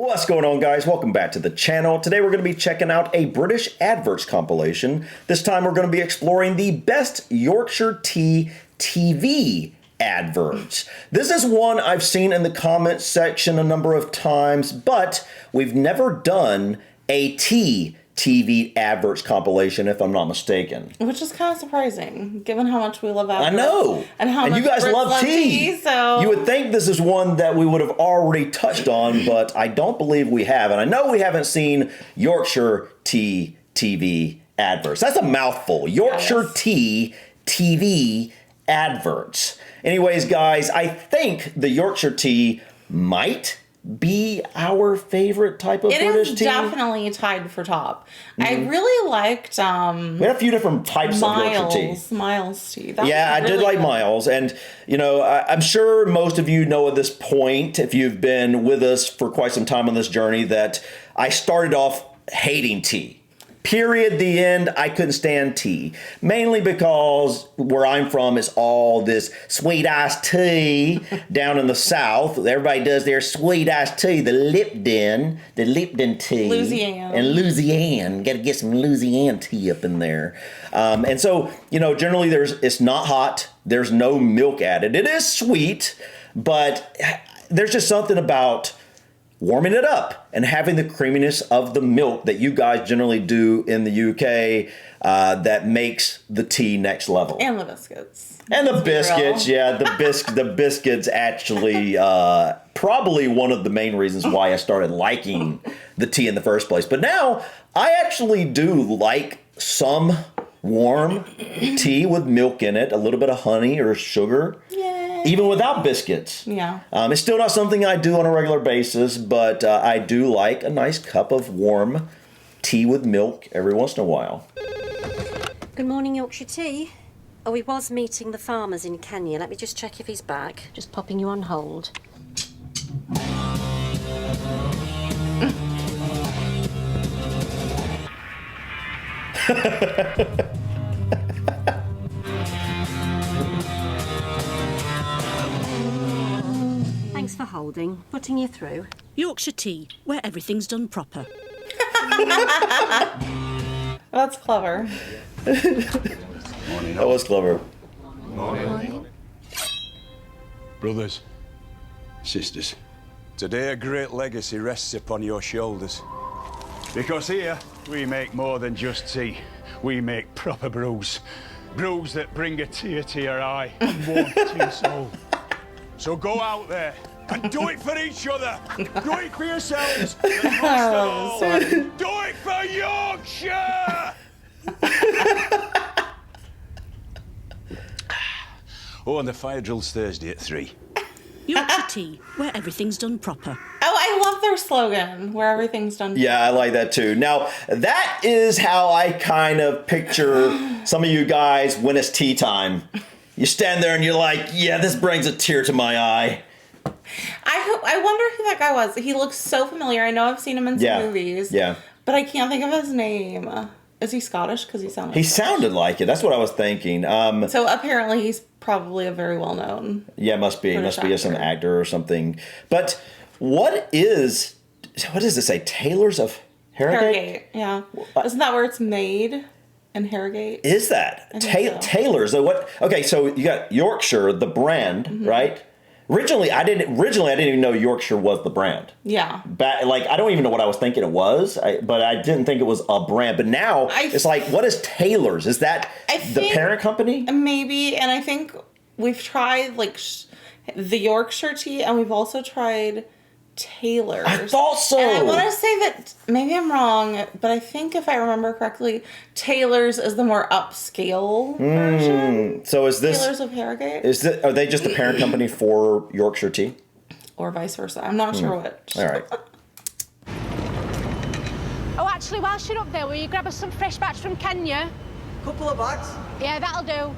What's going on, guys? Welcome back to the channel. Today we're going to be checking out a British Adverts compilation. This time we're going to be exploring the best Yorkshire Tea TV adverts. This is one I've seen in the comments section a number of times, but we've never done a tea TV adverts compilation, if I'm not mistaken. Which is kind of surprising, given how much we love adverts. I know. And how much you guys love tea. So you would think this is one that we would have already touched on, but I don't believe we have. And I know we haven't seen Yorkshire Tea TV adverts. That's a mouthful. Yorkshire Tea TV adverts. Anyways, guys, I think the Yorkshire Tea might be our favorite type of British tea. It is definitely tied for top. I really liked we had a few different types of Yorkshire tea. Miles tea. Yeah, I did like Miles. And, you know, I'm sure most of you know at this point, if you've been with us for quite some time on this journey, that I started off hating tea. Period. The end. I couldn't stand tea. Mainly because where I'm from is all this sweet iced tea down in the South. Everybody does their sweet iced tea, the Lipton tea. Louisiana. And Louisiana. Got to get some Louisiana tea up in there. And so, you know, generally it's not hot. There's no milk added. It is sweet, but there's just something about warming it up and having the creaminess of the milk that you guys generally do in the UK that makes the tea next level. And the biscuits. And the biscuits, yeah. The biscuits actually probably one of the main reasons why I started liking the tea in the first place. But now I actually do like some warm tea with milk in it, a little bit of honey or sugar. Yay. Even without biscuits. Yeah. It's still not something I do on a regular basis, but I do like a nice cup of warm tea with milk every once in a while. Good morning, Yorkshire Tea. Oh, he was meeting the farmers in Kenya. Let me just check if he's back. Just popping you on hold. Thanks for holding. Putting you through. Yorkshire Tea, where everything's done proper. That's clever. That was clever. Morning. Brothers, sisters, today a great legacy rests upon your shoulders. Because here, we make more than just tea. We make proper brews. Brews that bring a tear to your eye and warmth to your soul. So go out there and do it for each other. Do it for yourselves. And most of all, do it for Yorkshire! Oh, and the fire drill's Thursday at 3. Yorkshire Tea, where everything's done proper. Oh, I love their slogan, where everything's done. Yeah, I like that too. Now, that is how I kind of picture some of you guys when it's tea time. You stand there and you're like, yeah, this brings a tear to my eye. I wonder who that guy was. He looks so familiar. I know I've seen him in some movies. Yeah. But I can't think of his name. Is he Scottish? Because he sounded sounded like it. That's what I was thinking. So apparently he's probably a very well-known. Yeah, must be. British Must be some actor or something. But what does it say? Taylors of Harrogate? Harrogate, yeah. Isn't that where it's made? In Harrogate? Is that? So. Taylors. So what? Okay, so you got Yorkshire, the brand, right? Originally, I didn't even know Yorkshire was the brand. Yeah. I don't even know what I was thinking it was, but I didn't think it was a brand. But now it's like, what is Taylor's? Is that the parent company? Maybe, and I think we've tried the Yorkshire Tea, and we've also tried Taylor's. I thought so. And I want to say that maybe I'm wrong, but I think if I remember correctly, Taylor's is the more upscale version. So is this Taylor's of Harrogate? Are they just the parent company for Yorkshire Tea? Or vice versa. I'm not sure which. All right. Oh, actually, whilst you're up there, will you grab us some fresh batch from Kenya? Couple of bags? Yeah, that'll do.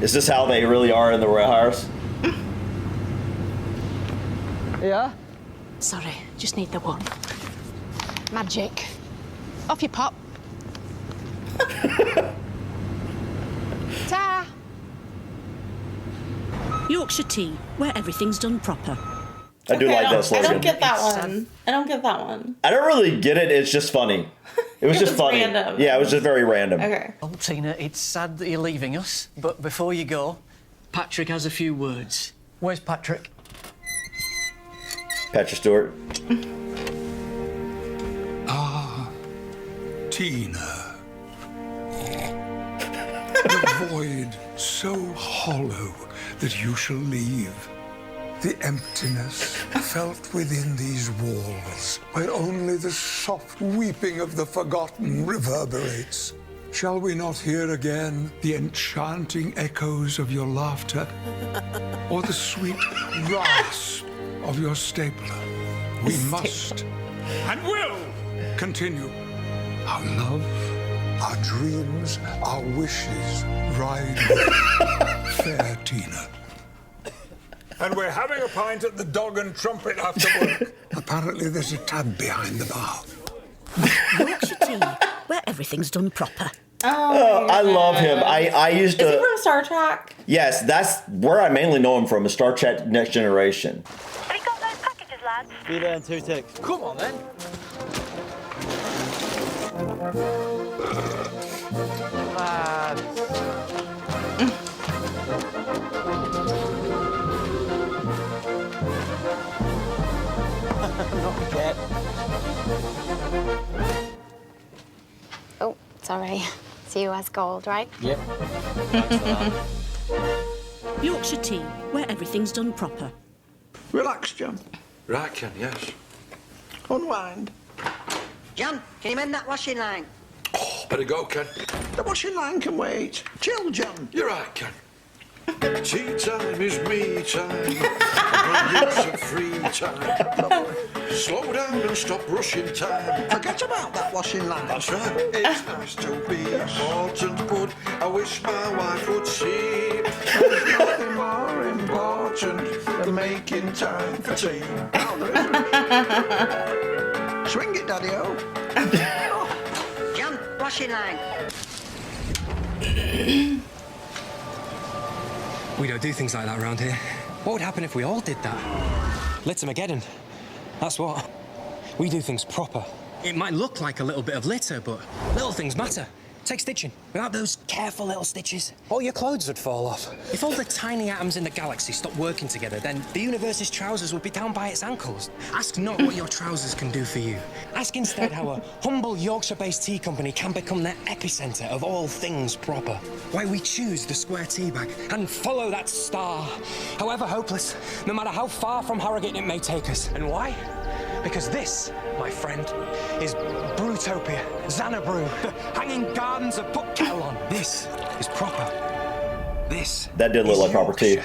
Is this how they really are in the warehouse? Yeah? Sorry, just need the one. Magic. Off you pop. Ta! Yorkshire Tea, where everything's done proper. I do like that slogan. I don't get that one. I don't get that one. I don't really get it. It's just funny. It was just funny. Random. Yeah, it was just very random. Okay. Oh, Tina, it's sad that you're leaving us, but before you go, Patrick has a few words. Where's Patrick? Patrick Stewart. Tina. The void so hollow that you shall leave. The emptiness felt within these walls, where only the soft weeping of the forgotten reverberates. Shall we not hear again the enchanting echoes of your laughter, or the sweet rasp of your stapler? We must and will continue our love, our dreams, our wishes ride fair Tina. And we're having a pint at the Dog and Trumpet after work. Apparently there's a tab behind the bar. Yorkshire Tea, where everything's done proper. Oh, I love him. I used to... Is he from Star Trek? Yes, that's where I mainly know him from, is Star Trek Next Generation. Have you got those packages, lads? Be there in 2 ticks. Come on, then. Not yet. Oh, sorry. See you as gold, right? Yep. Yorkshire Tea, where everything's done proper. Relax, John. Right, Ken, yes. Unwind. John, can you mend that washing line? Oh, better go, Ken. The washing line can wait. Chill, John. You're right, Ken. Tea time is me time. I've got some free time. Slow down and stop rushing time. Forget about that washing line. That's right. It's nice to be important, but I wish my wife would see. There's nothing more important than making time for tea. Oh, there is. Swing it, Daddy-o. John, washing line. We don't do things like that around here. What would happen if we all did that? Littermageddon. That's what. We do things proper. It might look like a little bit of litter, but little things matter. Take stitching. Without those careful little stitches, all your clothes would fall off. If all the tiny atoms in the galaxy stopped working together, then the universe's trousers would be down by its ankles. Ask not what your trousers can do for you. Ask instead how a humble Yorkshire-based tea company can become the epicenter of all things proper. Why we choose the square tea bag and follow that star, however hopeless, no matter how far from Harrogate it may take us. And why? Because this, my friend, is Brewtopia, Xanabrew, the hanging gardens of Put Kettle on. This is proper. This That did look like proper tea.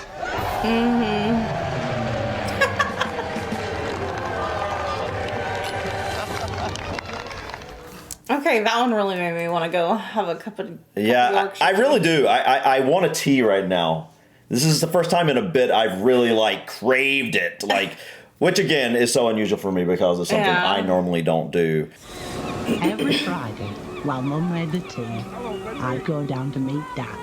Okay, that one really made me want to go have a cup of Yeah, Yorkshire I really tea. do. I want a tea right now. This is the first time in a bit I've really like craved it. Like, which again is so unusual for me because it's something I normally don't do. Every Friday, while Mum made the tea, I'd go down to meet Dad.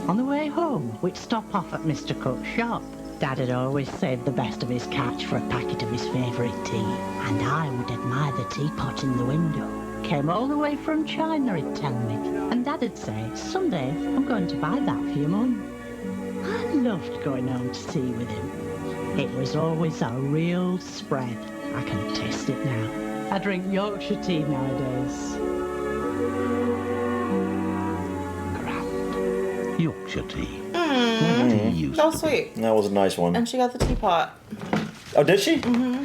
On the way home, we'd stop off at Mr. Cook's shop. Dad had always saved the best of his catch for a packet of his favourite tea, and I would admire the teapot in the window. Came all the way from China, he'd tell me, and Dad'd say, someday I'm going to buy that for your Mum. I loved going home to tea with him. It was always a real spread. I can taste it now. I drink Yorkshire tea nowadays. Grand Yorkshire tea. So sweet. That was a nice one. And she got the teapot. Oh, did she? Mm-hmm.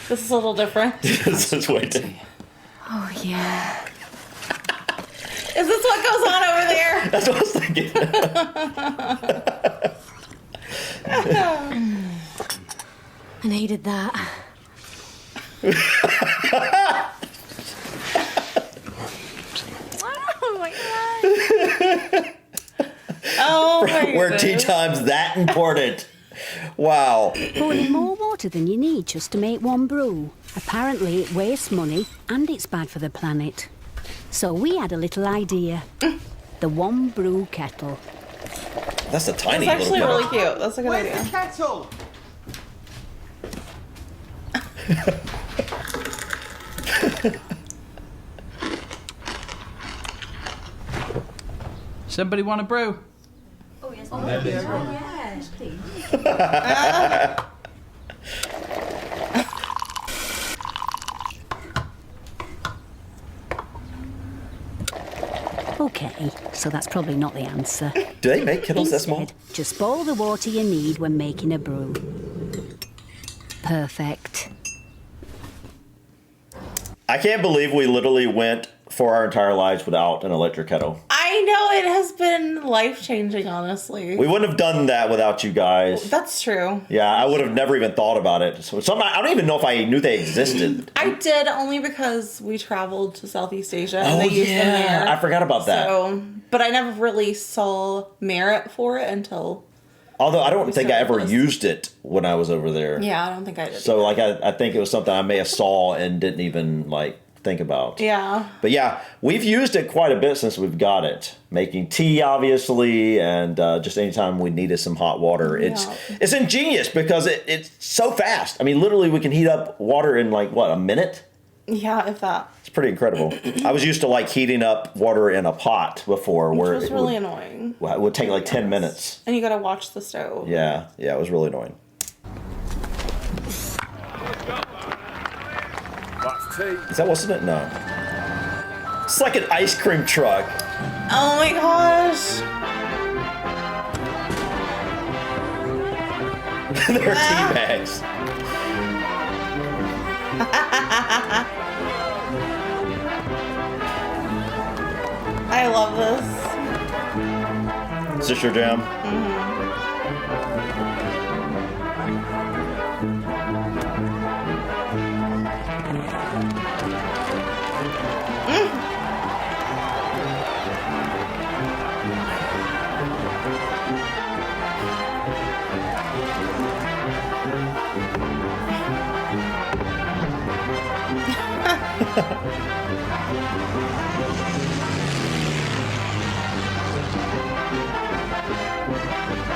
This is a little different. This is way different. Oh, yeah. Is this what goes on over there? That's what I was thinking. I needed that. Oh my Where tea time's that important. Wow. Pouring more water than you need just to make one brew. Apparently it wastes money and it's bad for the planet. So we had a little idea. The one brew kettle. That's a tiny That's actually little really cute. That's a good idea. Where's the kettle? Somebody want a brew? Oh, yes. Okay, so that's probably not the answer. Do they make kettles that small? Instead, just boil the water you need when making a brew. Perfect. I can't believe we literally went for our entire lives without an electric kettle. I know it has been life-changing, honestly. We wouldn't have done that without you guys. That's true. Yeah, I would have never even thought about it. So I don't even know if I knew they existed. I did only because we traveled to Southeast Asia and Oh they used them there. I forgot about that. So, but I never really saw merit for it until. Although I don't think I ever this. used it when I was over there. Yeah, I don't think I did. So like I think it was something I may have saw and didn't even like think about. Yeah. But yeah, we've used it quite a bit since we've got it. Making tea, obviously, and just anytime we needed some hot water. It's ingenious because it's so fast. I mean, literally we can heat up water in like, what, a minute? Yeah, if that. It's pretty incredible. I was used to like heating up water in a pot before. Which was really annoying. It would take like 10 minutes. And you gotta watch the stove. Yeah, it was really annoying. That's tea. Is that what's in it? No. It's like an ice cream truck. Oh my gosh. They're tea bags. I love this. Is this your jam?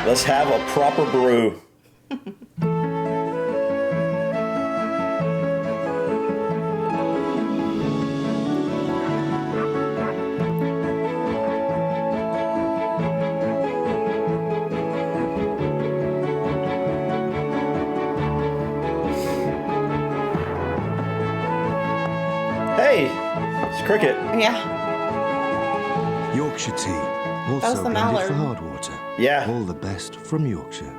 Let's have a proper brew. Hey, it's Cricket. Yeah. Yorkshire Tea. was Also the blended mallard. for hard water. Yeah. All the best from Yorkshire.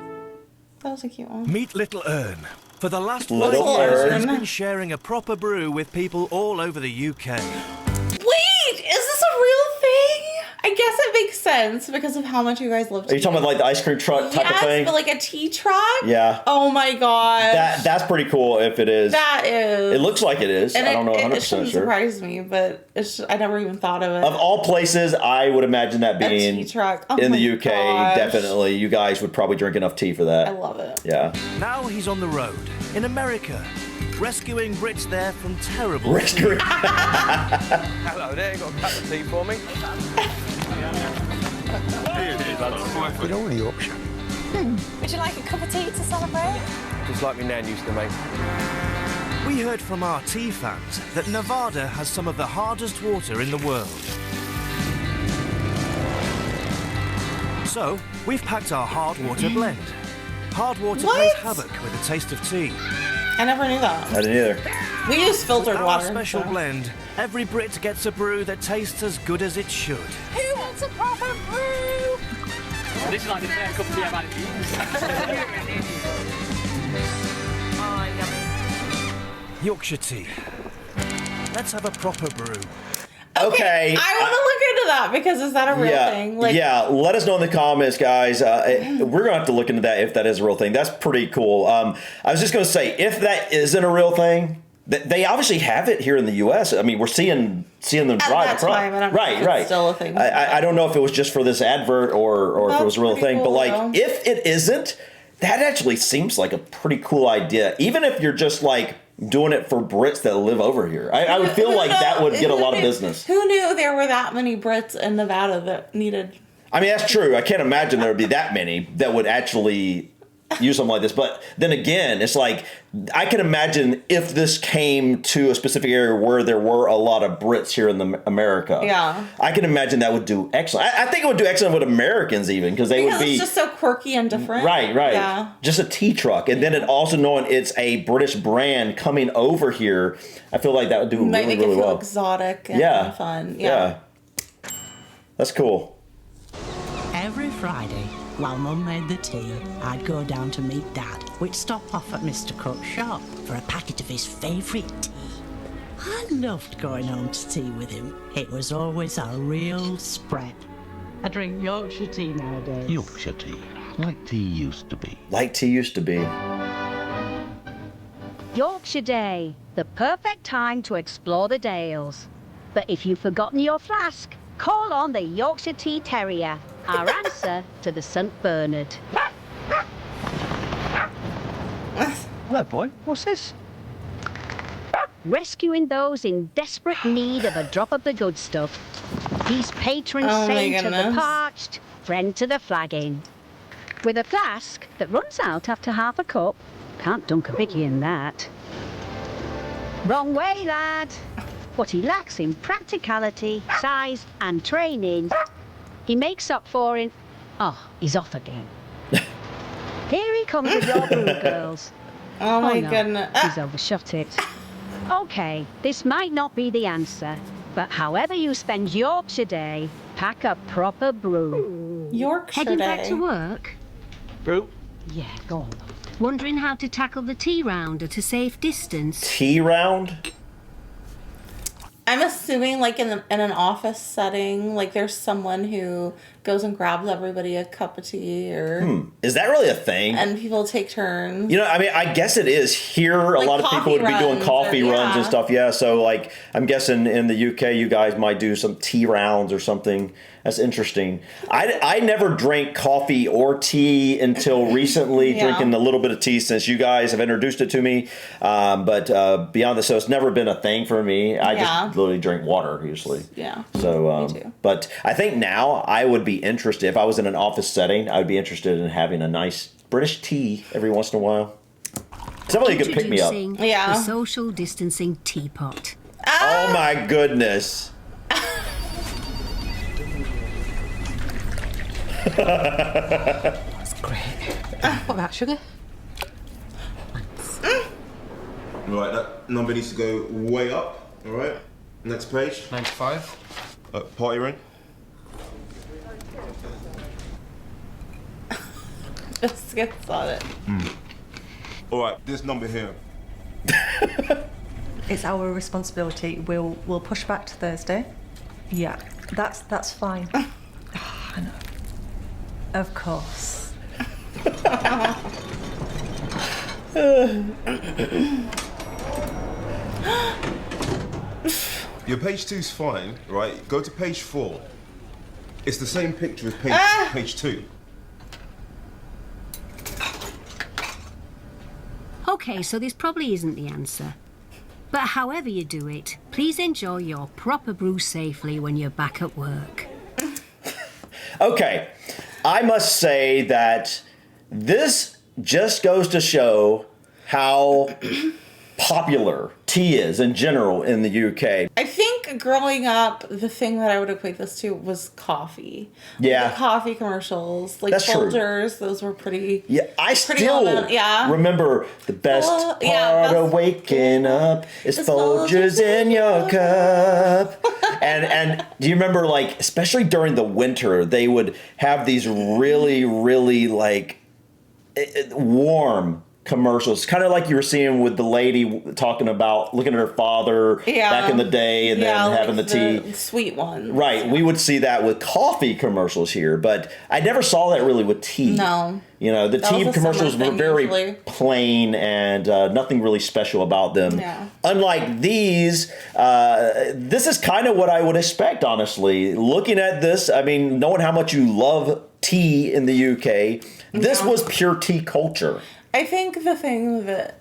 That was a cute one. Meet Little Ern. For the last 5 Little years, Ern. he's been sharing a proper brew with people all over the UK. Wait, is this a real thing? I guess it makes sense because of how much you guys love tea. Are you talking about like the ice cream truck type of thing? Yes, but like a tea truck? Yeah. Oh my god. That's pretty cool if it is. That is. It looks like it is. And I don't know 100% it shouldn't sure. surprise me, but I never even thought of it. Of all places, I would imagine that A being tea truck. Oh in the my UK. gosh. Definitely, you guys would probably drink enough tea for that. I love it. Yeah. Now he's on the road, in America, rescuing Brits there from terrible... Rescuing... Hello there, you got a cup of tea for me? Good old Yorkshire. Would you like a cup of tea to celebrate? Just like my nan used to make. We heard from our tea fans that Nevada has some of the hardest water in the world. So, we've packed our hard water blend. Hard water plays havoc with a taste of tea. I never knew that. I didn't either. We use filtered With water. Our special so. blend, every Brit gets a brew that tastes as good as it should. Who wants a proper brew? This is like the fair cup of tea I've had in Yorkshire Tea. Let's have a proper brew. Okay. I want to look into that because is that a real yeah, thing? yeah. Let us know in the comments, guys. We're gonna have to look into that if that is a real thing. That's pretty cool. I was just gonna say, if that isn't a real thing, they obviously have it here in the U.S. I mean, we're seeing them At drive that across. time, I don't know if it's still a thing. I don't know if it was just for this advert or if it was a real pretty thing. cool, But like, though. if it isn't, that actually seems like a pretty cool idea. Even if you're just like doing it for Brits that live over here, I would feel like that would get a lot of business. Who knew there were that many Brits in Nevada that needed I mean, that's true. I can't imagine there would be that many that would actually use something like this. But then again, it's like, I can imagine if this came to a specific area where there were a lot of Brits here in America. Yeah. I can imagine that would do excellent. I think it would do excellent with Americans even, because they would be... it's just so quirky and different. Right. Yeah. Just a tea truck. And then it also knowing it's a British brand coming over here, I feel like that would do Might really, make it really feel well. exotic and fun. Yeah. That's cool. Every Friday, while Mum made the tea, I'd go down to meet Dad. We'd stop off at Mr. Cook's shop for a packet of his favourite tea. I loved going home to tea with him. It was always a real spread. I drink Yorkshire tea nowadays. Yorkshire tea, like tea used to be. Like tea used to be. Yorkshire Day, the perfect time to explore the Dales. But if you've forgotten your flask, call on the Yorkshire Tea Terrier, our answer to the St. Bernard. Hello, boy. What's this? Rescuing those in desperate need of a drop of the good stuff. He's patron Oh my saint of the goodness. parched, friend to the flagging. With a flask that runs out after half a cup, can't dunk a biggie in that. Wrong way, lad. What he lacks in practicality, size and training, he makes up for in... Oh, he's off again. Here he comes with your brew, girls. Oh my no, goodness. he's overshot it. Okay, this might not be the answer, but however you spend Yorkshire Day, pack a proper brew. Yorkshire Heading back Day. to work? Brew? Yeah, go on. Wondering how to tackle the tea round at a safe distance? Tea round? I'm assuming, like, in an office setting, like, there's someone who goes and grabs everybody a cup of tea, or... Is that really a thing? And people take turns. You know, I mean, I guess it is here. A Like lot of people would be coffee doing runs coffee or- runs and yeah. stuff. Yeah, so like, I'm guessing in the UK, you guys might do some tea rounds or something. That's interesting. I never drank coffee or tea until recently, Yeah. drinking a little bit of tea since you guys have introduced it to me. But beyond this, so it's never been a thing for me. I Yeah. just literally drink water usually. Yeah. So, Me too. but I think now I would be interested, if I was in an office setting, I would be interested in having a nice British tea every once in a while. It's definitely a good pick me up. Introducing Yeah. the social distancing teapot. Oh my goodness. That's great. What about sugar? Right, that number needs to go way up. All right. Next page. 95. Party room. Just gets on it. All right, this number here. It's our responsibility. We'll push back to Thursday. Yeah, that's fine. I know. Of course. Your page 2's fine, right? Go to page 4. It's the same picture as page 2. Okay, so this probably isn't the answer. But however you do it, please enjoy your proper brew safely when you're back at work. Okay, I must say that this just goes to show how popular tea is in general in the UK. I think growing up, the thing that I would equate this to was coffee. Yeah. The coffee commercials. Like That's true. Folgers, those were pretty... Yeah, I pretty still well known. Yeah. remember the best part of waking up is Folgers in your cup. and do you remember, like, especially during the winter, they would have these really, really, like, warm commercials, kind of like you were seeing with the lady talking about looking at her father back in the day and then having the tea. Sweet one. Right. We would see that with coffee commercials here, but I never saw that really with tea. No. You know, the That tea was a commercials summer were thing, very usually. plain and nothing really special about them. Yeah. Unlike these, this is kind of what I would expect, honestly. Looking at this, I mean, knowing how much you love tea in the UK, this was pure tea culture. I think the thing that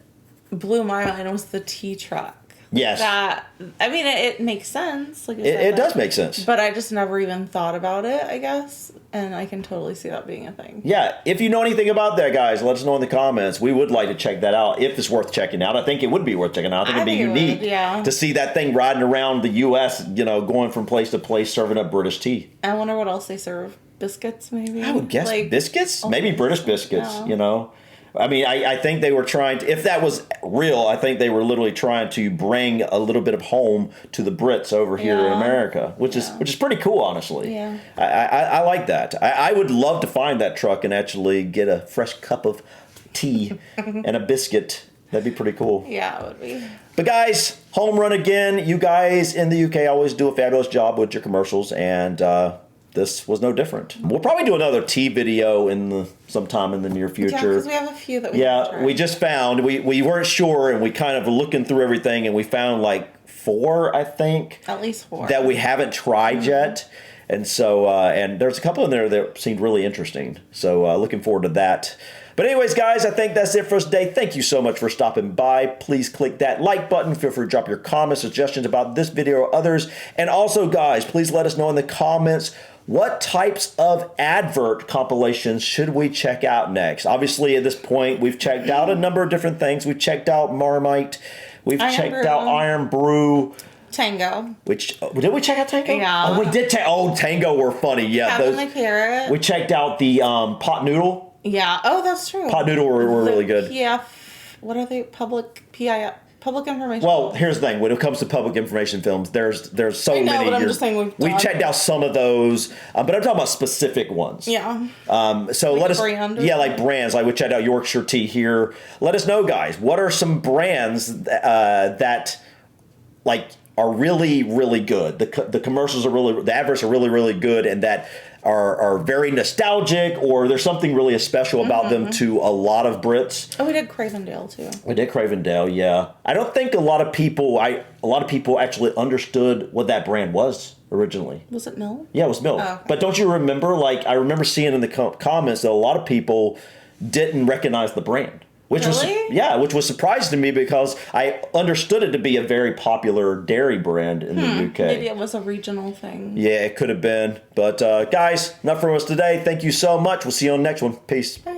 blew my mind was the tea truck. Yes. That, I mean, it makes sense. Like It does make sense. But I just never even thought about it, I guess. And I can totally see that being a thing. Yeah, if you know anything about that, guys, let us know in the comments. We would like to check that out if it's worth checking out. I think it would be worth checking out. I think it'd be unique to see that thing riding around the U.S., going from place to place, serving up British tea. I wonder what else they serve. Biscuits, maybe? I would guess biscuits? Oh, maybe British biscuits, yeah. I mean, I think they were trying to, if that was real, I think they were literally trying to bring a little bit of home to the Brits over here in America, which is pretty cool, honestly. Yeah. I like that. I would love to find that truck and actually get a fresh cup of tea and a biscuit. That'd be pretty cool. Yeah, it would be. But guys, home run again. You guys in the UK always do a fabulous job with your commercials, and this was no different. We'll probably do another tea video sometime in the near future. Yeah, because we have a few that we we just found. We weren't sure, and we kind of looking through everything, and we found like 4, I think. At least 4. That we haven't tried yet. And so, and there's a couple in there that seemed really interesting. So looking forward to that. But anyways, guys, I think that's it for us today. Thank you so much for stopping by. Please click that like button. Feel free to drop your comments, suggestions about this video or others. And also, guys, please let us know in the comments what types of advert compilations should we check out next. Obviously, at this point, we've checked out a number of different things. We've checked out Marmite. We've checked out Iron Brew. Tango. Did we check out Tango? Yeah. Oh, we did. Tango were funny. Yeah, Captain the Carrot. We checked out the pot noodle. Yeah. Oh, that's true. Pot noodle were really good. PF. What are they? Public information. Well, here's the thing. When it comes to public information films, there's so many. But I'm just saying we've checked out some of those, but I'm talking about specific ones. Yeah. So like let us. Brand like brands. Like we checked out Yorkshire Tea here. Let us know, guys. What are some brands that like are really, really good? The commercials are the adverts are really, really good, and that are very nostalgic, or there's something really special about them to a lot of Brits. Oh, we did Cravendale too. We did Cravendale, yeah. I don't think a lot of people actually understood what that brand was originally. Was it Mill? Yeah, it was Mill. Oh, okay. But don't you remember? Like I remember seeing in the comments that a lot of people didn't recognize the brand. Which was surprising to me because I understood it to be a very popular dairy brand in the UK. Maybe it was a regional thing. Yeah, it could have been. But guys, enough from us today. Thank you so much. We'll see you on the next one. Peace. Bye.